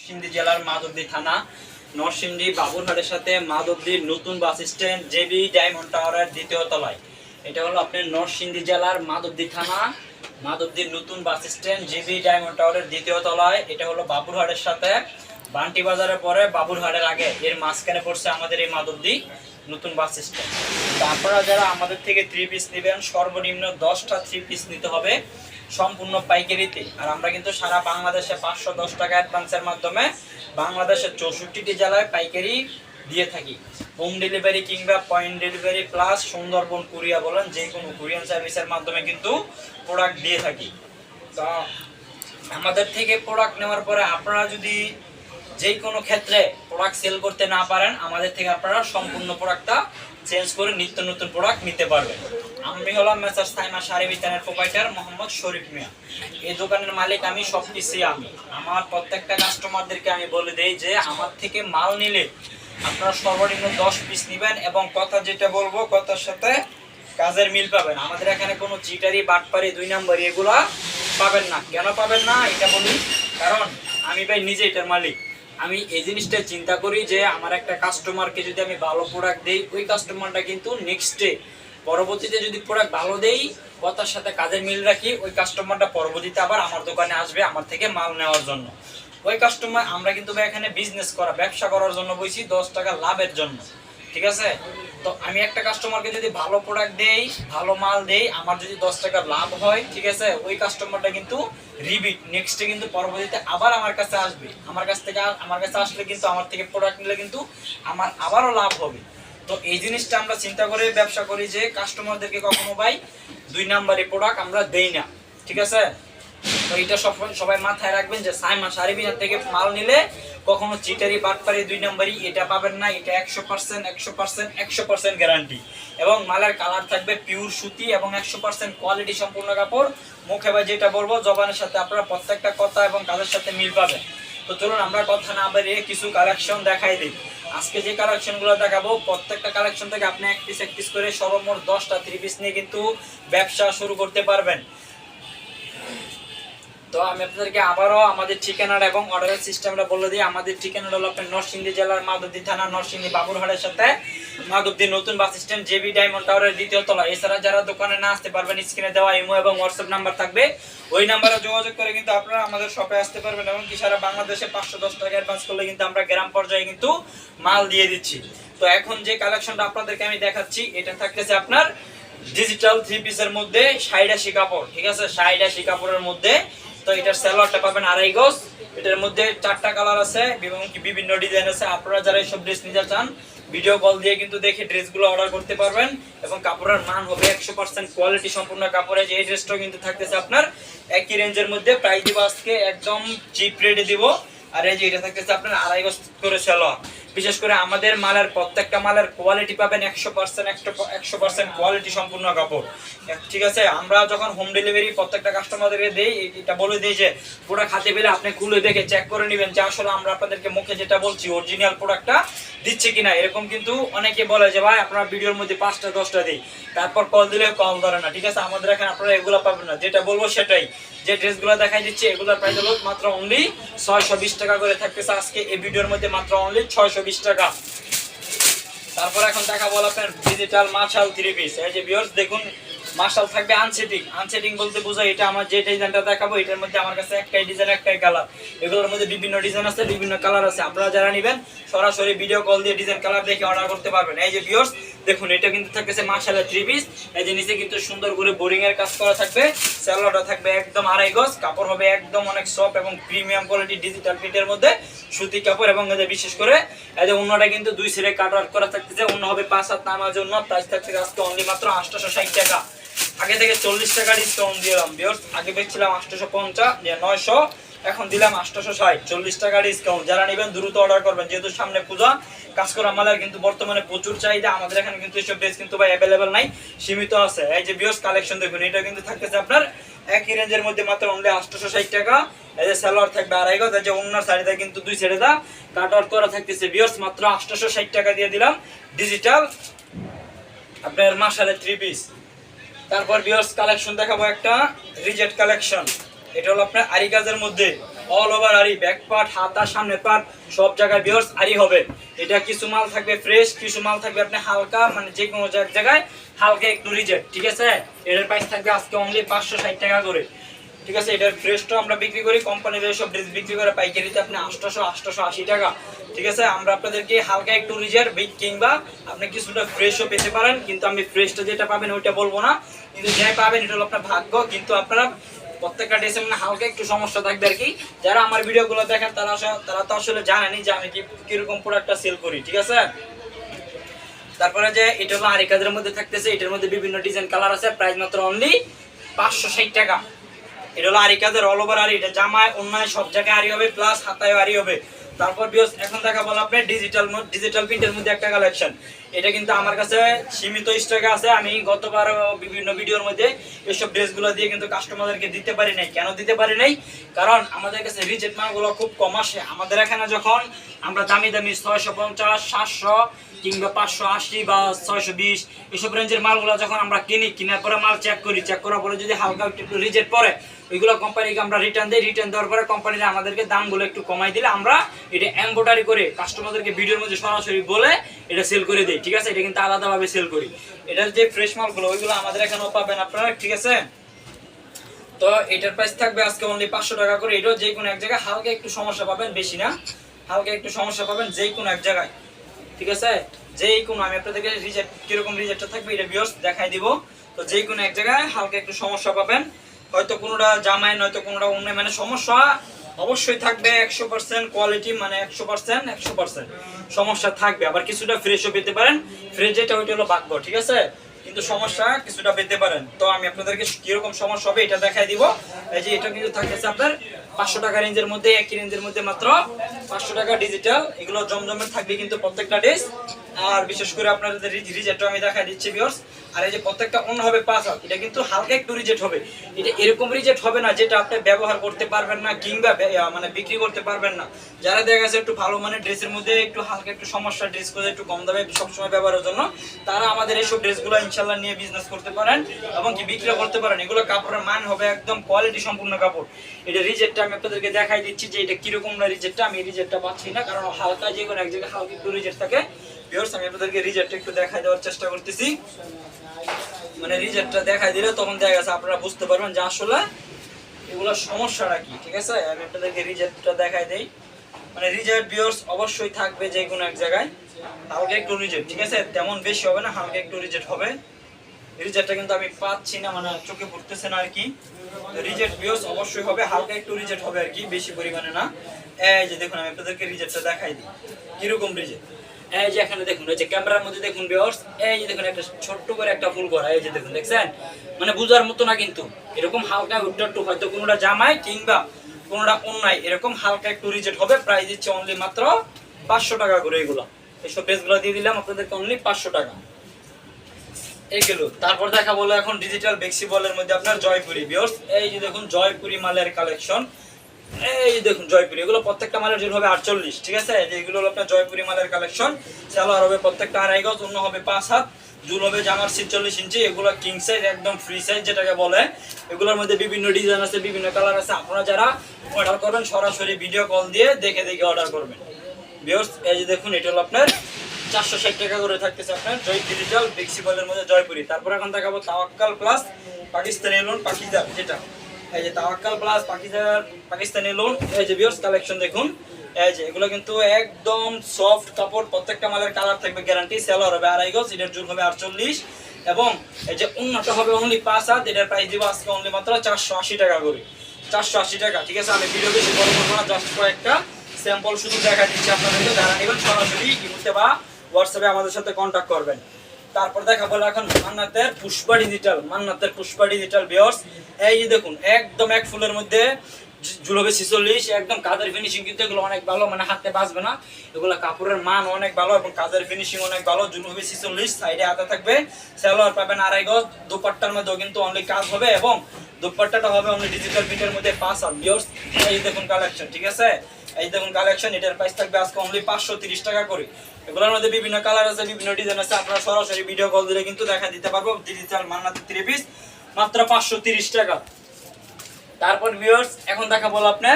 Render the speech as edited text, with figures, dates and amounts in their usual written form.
নরসিংদী জেলার মাধবদী থানা নরসিংদী বাবুরহাটের সাথে মাধবদীর নতুন বাস স্ট্যান্ড জেবি ডায়মন্ড টাওয়ারের দ্বিতীয় তলায়। এটা হলো আপনার নরসিংদী জেলার মাধবদী থানা মাধবদীর নতুন বাস স্ট্যান্ড জেবি ডায়মন্ড টাওয়ারের দ্বিতীয় তলায়। এটা হলো বাবুরহাটের সাথে বান্টি বাজারের পরে বাবুরহাটের আগে এর মাঝখানে পড়ছে আমাদের এই মাধবদী নতুন বাস স্ট্যান্ড। তো আপনারা যারা আমাদের থেকে 3 পিস নেবেন সর্বনিম্ন 10টা 3 পিস নিতে হবে সম্পূর্ণ পাইকারিতে। আর আমরা কিন্তু সারা বাংলাদেশে 510 টাকা অ্যাডভান্সের মাধ্যমে বাংলাদেশের 64টি জেলায় পাইকারি দিয়ে থাকি। হোম ডেলিভারি কিংবা পয়েন্ট ডেলিভারি প্লাস সুন্দরবন কুরিয়া বলেন যে কোনো কুরিয়ান সার্ভিসের মাধ্যমে কিন্তু প্রোডাক্ট দিয়ে থাকি। তো আমাদের থেকে প্রোডাক্ট নেওয়ার পরে আপনারা যদি যে কোনো ক্ষেত্রে প্রোডাক্ট সেল করতে না পারেন আমাদের থেকে আপনারা সম্পূর্ণ প্রোডাক্টটা চেঞ্জ করে নিত্য নতুন প্রোডাক্ট নিতে পারবেন। আমি হলাম মেসার্স সাইমা শাড়ি বিতানের প্রোপাইটার মোহাম্মদ শরীফ মিয়া। এই দোকানের মালিক আমি, সব কিছুই আমি। আমার প্রত্যেকটা কাস্টমারদেরকে আমি বলে দেই যে আমার থেকে মাল নিলে আপনারা সর্বনিম্ন 10 পিস নেবেন এবং কথা যেটা বলবো কথার সাথে কাজের মিল পাবেন। আমাদের এখানে কোনো চিটারি বাটপারি 2 নম্বরি এগুলা পাবেন না। কেন পাবেন না এটা বলি, কারণ আমি ভাই নিজে এটার মালিক। আমি এই জিনিসটা চিন্তা করি যে আমার একটা কাস্টমারকে যদি আমি ভালো প্রোডাক্ট দেই ওই কাস্টমারটা কিন্তু নেক্সট ডে পরবর্তীতে যদি প্রোডাক্ট ভালো দেই কথার সাথে কাজের মিল রাখি ওই কাস্টমারটা পরবর্তীতে আবার আমার দোকানে আসবে আমার থেকে মাল নেওয়ার জন্য। ওই কাস্টমার আমরা কিন্তু এখানে বিজনেস করা ব্যবসা করার জন্য বইছি 10 টাকা লাভের জন্য, ঠিক আছে? তো আমি একটা কাস্টমারকে যদি ভালো প্রোডাক্ট দেই ভালো মাল দেই আমার যদি 10 টাকা লাভ হয়, ঠিক আছে, ওই কাস্টমারটা কিন্তু রিপিট নেক্সটে কিন্তু পরবর্তীতে আবার আমার কাছে আসবে। আমার কাছে আসলে কিন্তু আমার থেকে প্রোডাক্ট নিলে কিন্তু আমার আবারও লাভ হবে। তো এই জিনিসটা আমরা চিন্তা করে ব্যবসা করি যে কাস্টমারদেরকে কখনো ভাই 2 নাম্বারি প্রোডাক্ট আমরা দেই না, ঠিক আছে? তো এটা সবাই মাথায় রাখবেন যে সাইমা শাড়ি বিতান থেকে মাল নিলে কখনো চিটারি বাটপারি 2 নাম্বারি এটা পাবেন না। এটা 100% গ্যারান্টি এবং মালের কালার থাকবে পিওর সুতি এবং 100% কোয়ালিটি সম্পূর্ণ কাপড়। মুখে ভাই যেটা বলবো জবানের সাথে আপনারা প্রত্যেকটা কথা এবং কাজের সাথে মিল পাবেন। তো চলুন আমরা কথা না বাড়িয়ে কিছু কালেকশন দেখাই দিই। আজকে যে কালেকশনগুলো দেখাবো প্রত্যেকটা কালেকশন থেকে আপনি এক পিস করে সর্বমোট 10টা 3 পিস নিয়ে কিন্তু ব্যবসা শুরু করতে পারবেন। তো আমি আপনাদেরকে আবারও আমাদের ঠিকানাটা এবং অর্ডারের সিস্টেমটা বলে দিই। আমাদের ঠিকানাটা হলো আপনার নরসিংদী জেলার মাধবদী থানা নরসিংদী বাবুরহাটের সাথে মাধবদী নতুন বাস স্ট্যান্ড জেবি ডায়মন্ড টাওয়ারের দ্বিতীয় তলা। এছাড়া যারা দোকানে না আসতে পারবেন স্ক্রিনে দেওয়া ইমো এবং হোয়াটসঅ্যাপ নাম্বার থাকবে, ওই নাম্বারে যোগাযোগ করে কিন্তু আপনারা আমাদের শপে আসতে পারবেন এবং কি সারা বাংলাদেশে 510 টাকা অ্যাডভান্স করলে কিন্তু আমরা গ্রাম পর্যায়ে কিন্তু মাল দিয়ে দিচ্ছি। তো এখন যে কালেকশনটা আপনাদেরকে আমি দেখাচ্ছি এটা থাকতেছে আপনার ডিজিটাল 3 পিসের মধ্যে 60 কাপড়, ঠিক আছে? 60 কাপড়ের মধ্যে। তো এটার সালোয়ারটা পাবেন 2.5 গজ। এটার মধ্যে 4টা কালার আছে এবং কি বিভিন্ন ডিজাইন আছে। আপনারা যারা এইসব ড্রেস নিতে চান ভিডিও কল দিয়ে কিন্তু দেখে ড্রেসগুলো অর্ডার করতে পারবেন এবং কাপড়ের মান হবে 100% কোয়ালিটি সম্পূর্ণ কাপড়ে। যে এই ড্রেসটাও কিন্তু থাকতেছে আপনার একই রেঞ্জের মধ্যে। প্রাইস দিব আজকে একদম চিপ রেটে দিব। আর এই যে এটা থাকতেছে আপনার 2.5 গজ করে সালোয়ার। বিশেষ করে আমাদের মালের প্রত্যেকটা মালের কোয়ালিটি পাবেন 100% কোয়ালিটি সম্পূর্ণ কাপড়, ঠিক আছে? আমরা যখন হোম ডেলিভারি প্রত্যেকটা কাস্টমারদেরকে দেই এটা বলে দিই যে প্রোডাক্ট হাতে পেলে আপনি খুলে দেখে চেক করে নেবেন যে আসলে আমরা আপনাদেরকে মুখে যেটা বলছি অরিজিনাল প্রোডাক্টটা দিচ্ছে কিনা। এরকম কিন্তু অনেকে বলে যে ভাই আপনারা ভিডিওর মধ্যে 5টা 10টা দিই তারপর কল দিলে কল ধরে না, ঠিক আছে? আমাদের এখানে আপনারা এগুলো পাবেন না। যেটা বলবো সেটাই, যে ড্রেসগুলো দেখাই দিচ্ছি এগুলোর প্রাইস হলো মাত্র অনলি 620 টাকা করে থাকতেছে আজকে এই ভিডিওর মধ্যে, মাত্র অনলি 620 টাকা। তারপর এখন দেখা বল আপনার ডিজিটাল মার্শাল 3 পিস। এই যে ভিউয়ার্স দেখুন মার্শাল থাকবে আনসেটিং বলতে বোঝায় এটা আমার যে ডিজাইনটা দেখাবো এটার মধ্যে আমার কাছে একটাই ডিজাইন একটাই কালার। এগুলোর মধ্যে বিভিন্ন ডিজাইন আছে বিভিন্ন কালার আছে। আপনারা যারা নেবেন সরাসরি ভিডিও কল দিয়ে ডিজাইন কালার দেখে অর্ডার করতে পারবেন। এই যে ভিউয়ার্স দেখুন এটা কিন্তু থাকতেছে মার্শালের 3 পিস। এই যে নিচে কিন্তু সুন্দর করে বোরিং এর কাজ করা থাকবে। সালোয়ারটা থাকবে একদম 2.5 গজ। কাপড় হবে একদম অনেক সফট এবং প্রিমিয়াম কোয়ালিটি ডিজিটাল প্রিন্টের মধ্যে সুতি কাপড় এবং এই যে বিশেষ করে এই যে ওন্নাটা কিন্তু 2 সাইডে কাট ওয়ার্ক করা থাকতেছে। ওন্না হবে 5 হাত নামার জন্য। প্রাইস থাকছে আজকে অনলি মাত্র 860 টাকা। আগে থেকে 40 টাকা ডিসকাউন্ট দিলাম ভিউয়ার্স। আগে বেচছিলাম 850 900, এখন দিলাম 860, 40 টাকা ডিসকাউন্ট। যারা নেবেন দ্রুত অর্ডার করবেন যেহেতু সামনে পূজা। কাজ করা মালের কিন্তু বর্তমানে প্রচুর চাহিদা। আমাদের এখানে কিন্তু এইসব ড্রেস কিন্তু ভাই অ্যাভেলেবেল নাই, সীমিত আছে। এই যে ভিউয়ার্স কালেকশন দেখুন এটা কিন্তু থাকতেছে আপনার একই রেঞ্জের মধ্যে মাত্র অনলি 860 টাকা। এই যে সালোয়ার থাকবে 2.5 গজ। এই যে ওন্নার সাইডে কিন্তু 2 সাইডে দা কাট আউট করা থাকতেছে ভিউয়ার্স। মাত্র 860 টাকা দিয়ে দিলাম ডিজিটাল আপনার মার্শালের 3 পিস। তারপর ভিউয়ার্স কালেকশন দেখাবো একটা রিজেট কালেকশন। এটা হলো আপনার আরি কাজের মধ্যে অল ওভার আরি, ব্যাক পার্ট, হাতা, সামনের পার্ট সব জায়গায় ভিউয়ার্স আরি হবে। এটা কিছু মাল থাকবে ফ্রেশ, কিছু মাল থাকবে আপনি হালকা, মানে যে কোনো জায়গায় হালকা একটু রিজেক্ট, ঠিক আছে। এটার প্রাইস থাকবে আজকে অনলি 560 টাকা করে, ঠিক আছে। এটার ফ্রেশটা আমরা বিক্রি করি, কোম্পানির এইসব ড্রেস বিক্রি করে পাইকারিতে আপনি 880 টাকা, ঠিক আছে। আমরা আপনাদেরকে হালকা একটু রিজেক্ট কিংবা আপনি কিছুটা ফ্রেশও পেতে পারেন, কিন্তু আমি ফ্রেশটা যেটা পাবেন ওইটা বলবো না, কিন্তু যাই পাবেন এটা হলো আপনার ভাগ্য। কিন্তু আপনারা প্রত্যেকটা ড্রেসে মানে হালকা একটু সমস্যা থাকবে আর কি। যারা আমার ভিডিওগুলো দেখেন তারা তো আসলে জানেনি যে আমি কিরকম প্রোডাক্টটা সেল করি, ঠিক আছে। তারপরে যে এটা হলো আরি কাজের মধ্যে থাকতেছে, এটার মধ্যে বিভিন্ন ডিজাইন কালার আছে, প্রাইস মাত্র অনলি 560 টাকা। এটা হলো আরি কাজের অল ওভার আরি, এটা জামায় অন্যায় সব জায়গায় আরি হবে, প্লাস হাতায় আরি হবে। তারপর ভিউয়ার্স এখন দেখা বলো আপনি ডিজিটাল প্রিন্টের মধ্যে একটা কালেকশন। এটা কিন্তু আমার কাছে সীমিত স্টকে আছে, আমি গতবার বিভিন্ন ভিডিওর মধ্যে এইসব ড্রেসগুলো দিয়ে কিন্তু কাস্টমারদেরকে দিতে পারি নাই। কেন দিতে পারি নাই? কারণ আমাদের কাছে রিজেক্ট মালগুলো খুব কম আসে। আমাদের এখানে যখন আমরা দামি 650, 700 কিংবা 580 বা 620 এসব রেঞ্জের মালগুলো যখন আমরা কেনার পরে মাল চেক করার পরে যদি হালকা একটু রিজেক্ট পড়ে, ওইগুলো কোম্পানিকে আমরা রিটার্ন দিই। রিটার্ন দেওয়ার পরে কোম্পানিরা আমাদেরকে দামগুলো একটু কমাই দিলে আমরা এটা এমব্রয়ডারি করে কাস্টমারদেরকে ভিডিওর মধ্যে সরাসরি বলে এটা সেল করে দেই, ঠিক আছে। এটা কিন্তু আলাদাভাবে সেল করি। এটার যে ফ্রেশ মালগুলো ওইগুলো আমাদের এখানেও পাবেন আপনারা, ঠিক আছে। তো এটার প্রাইস থাকবে আজকে অনলি 500 টাকা করে। এটাও যে কোনো এক জায়গায় হালকা একটু সমস্যা পাবেন, বেশি না, হালকা একটু সমস্যা পাবেন যে কোনো এক জায়গায়, ঠিক আছে। যেই কোনো আমি আপনাদেরকে রিজেক্ট কিরকম রিজেক্টটা থাকবে এটা ভিউয়ার্স দেখাই দিব। তো যেই কোনো এক জায়গায় হালকা একটু সমস্যা পাবেন, হয়তো কোনোটা জামায় নয়তো কোনোটা অন্য, মানে সমস্যা অবশ্যই থাকবে। 100% কোয়ালিটি, মানে 100% সমস্যা থাকবে। আবার কিছুটা ফ্রেশও পেতে পারেন, ফ্রেশ যেটা ওইটা হলো ভাগ্য, ঠিক আছে। কিন্তু সমস্যা কিছুটা পেতে পারেন। তো আমি আপনাদেরকে কিরকম সমস্যা হবে এটা দেখাই দিব। এই যে এটা কিন্তু থাকতেছে আপনার 500 টাকা রেঞ্জের মধ্যে, একই রেঞ্জের মধ্যে মাত্র 500 টাকা ডিজিটাল। এগুলো জমজমের থাকবে কিন্তু প্রত্যেকটা ড্রেস। আর বিশেষ করে আপনাদের রিজেক্টটা আমি দেখাই দিচ্ছি ভিউয়ার্স। আর এই যে প্রত্যেকটা অন্য হবে 5 হাত, এটা কিন্তু হালকা একটু রিজেক্ট হবে। এটা এরকম রিজেক্ট হবে না যেটা আপনি ব্যবহার করতে পারবেন না কিংবা মানে বিক্রি করতে পারবেন না। যারা দেখা গেছে একটু ভালো মানের ড্রেসের মধ্যে একটু হালকা একটু সমস্যা ড্রেস করে একটু কম দামে সবসময় ব্যবহারের জন্য, তারা আমাদের এইসব ড্রেসগুলো ইনশাল্লাহ নিয়ে বিজনেস করতে পারেন এবং কি বিক্রি করতে পারেন। এগুলো কাপড়ের মান হবে একদম কোয়ালিটি সম্পূর্ণ কাপড়। এটা রিজেক্টটা আমি আপনাদেরকে দেখাই দিচ্ছি যে এটা কিরকম না রিজেক্টটা। আমি রিজেক্টটা পাচ্ছি না, কারণ হালকা যে কোনো এক জায়গায় হালকা একটু রিজেক্ট থাকে। ভিউয়ার্স আমি আপনাদেরকে রিজেক্টটা একটু দেখাই দেওয়ার চেষ্টা করতেছি। মানে রিজেক্টটা দেখাই দিলে তখন দেখা গেছে আপনারা বুঝতে পারবেন যে আসলে এগুলো সমস্যাটা কি, ঠিক আছে। আমি আপনাদেরকে রিজেক্টটা দেখাই দেই। মানে রিজেক্ট ভিউয়ার্স অবশ্যই থাকবে যে কোনো এক জায়গায় হালকা একটু রিজেক্ট, ঠিক আছে। তেমন বেশি হবে না, হালকা একটু রিজেক্ট হবে। রিজেক্টটা কিন্তু আমি পাচ্ছি না, মানে চোখে পড়তেছে না আর কি। রিজেক্ট ভিউয়ার্স অবশ্যই হবে, হালকা একটু রিজেক্ট হবে আর কি, বেশি পরিমাণে না। এই যে দেখুন আমি আপনাদেরকে রিজেক্টটা দেখাই দিই কিরকম রিজেক্ট। এই যে এখানে দেখুন, এই যে ক্যামেরার মধ্যে দেখুন ভিউয়ার্স, এই যে দেখুন একটা ছোট্ট করে একটা ফুল করা, এই যে দেখুন, দেখছেন, মানে বুঝার মতো না কিন্তু এরকম হালকা একটু হয়তো কোনোটা জামায় কিংবা কোনোটা অন্যায় এরকম হালকা একটু রিজেক্ট হবে। প্রাইস দিচ্ছে অনলি মাত্র 500 টাকা করে। এগুলো এইসব ড্রেসগুলো দিয়ে দিলাম আপনাদেরকে অনলি 500 টাকা। এইগুলো তারপর দেখা বলো এখন ডিজিটাল ফ্লেক্সিবলের মধ্যে আপনার জয়পুরি ভিউয়ার্স। এই যে দেখুন জয়পুরি মালের কালেকশন, এই দেখুন জয়পুরি। এগুলো প্রত্যেকটা মালের জন্য হবে 48, ঠিক আছে। যে এগুলো হলো আপনার জয়পুরি মালের কালেকশন। সালোয়ার হবে প্রত্যেকটা 2.5 গজ, অন্য হবে 5 হাত, জুল হবে জামার 46 ইঞ্চি। এগুলো কিং সাইজ, একদম ফ্রি সাইজ যেটাকে বলে। এগুলোর মধ্যে বিভিন্ন ডিজাইন আছে, বিভিন্ন কালার আছে। আপনারা যারা অর্ডার করবেন সরাসরি ভিডিও কল দিয়ে দেখে দেখে অর্ডার করবেন ভিউয়ার্স। এই যে দেখুন এটা হলো আপনার 460 টাকা করে থাকতেছে আপনার জয় ডিজিটাল ফ্লেক্সিবলের মধ্যে জয়পুরি। তারপর এখন দেখাবো তাওয়াক্কাল প্লাস পাকিস্তানি লোন পাকিজার, যেটা এই যে তাওয়াক্কাল প্লাস পাকিজার পাকিস্তানি লোন। এই যে ভিউয়ার্স কালেকশন দেখুন, এই যে এগুলো কিন্তু একদম সফট কাপড়। প্রত্যেকটা মালের কালার থাকবে গ্যারান্টি। সেলার হবে 2.5 গজ, এটার জুল হবে 48 এবং এই যে উন্নত হবে অনলি 5 হাত। এটার প্রাইস দিব আজকে অনলি মাত্র 480 টাকা করে, 480 টাকা, ঠিক আছে। আমি ভিডিও বেশি বড় করবো না, জাস্ট কয়েকটা স্যাম্পল শুধু দেখা দিচ্ছি আপনাদেরকে। যারা নেবেন সরাসরি ইমোতে বা হোয়াটসঅ্যাপে আমাদের সাথে কন্ট্যাক্ট করবেন। তারপর দেখা বলে এখন মান্নাতের পুষ্পা ডিজিটাল, মান্নাতের পুষ্পা ডিজিটাল ভিউয়ার্স। এই যে দেখুন একদম এক ফুলের মধ্যে জুল হবে 46, একদম কাজের ফিনিশিং কিন্তু এগুলো অনেক ভালো, মানে হাতে বাজবে না। এগুলো কাপড়ের মান অনেক ভালো এবং কাজের ফিনিশিং অনেক ভালো। জুল হবে 46, সাইডে হাতে থাকবে। সালোয়ার পাবেন 2.5 গজ। দুপাট্টার মধ্যেও কিন্তু অনলি কাজ হবে এবং দুপাট্টাটা হবে অনলি ডিজিটাল প্রিন্টের মধ্যে 5 হাত ভিউয়ার্স। এই দেখুন কালেকশন, ঠিক আছে। এই দেখুন কালেকশন, এটার প্রাইস থাকবে আজকে অনলি 530 টাকা করে। এগুলোর মধ্যে বিভিন্ন কালার আছে, বিভিন্ন ডিজাইন আছে। আপনারা সরাসরি ভিডিও কল দিলে কিন্তু দেখা দিতে পারবো। ডিজিটাল মান্নাতের 3 পিস মাত্র 530 টাকা। তারপর ভিউয়ার্স এখন দেখা বলো আপনার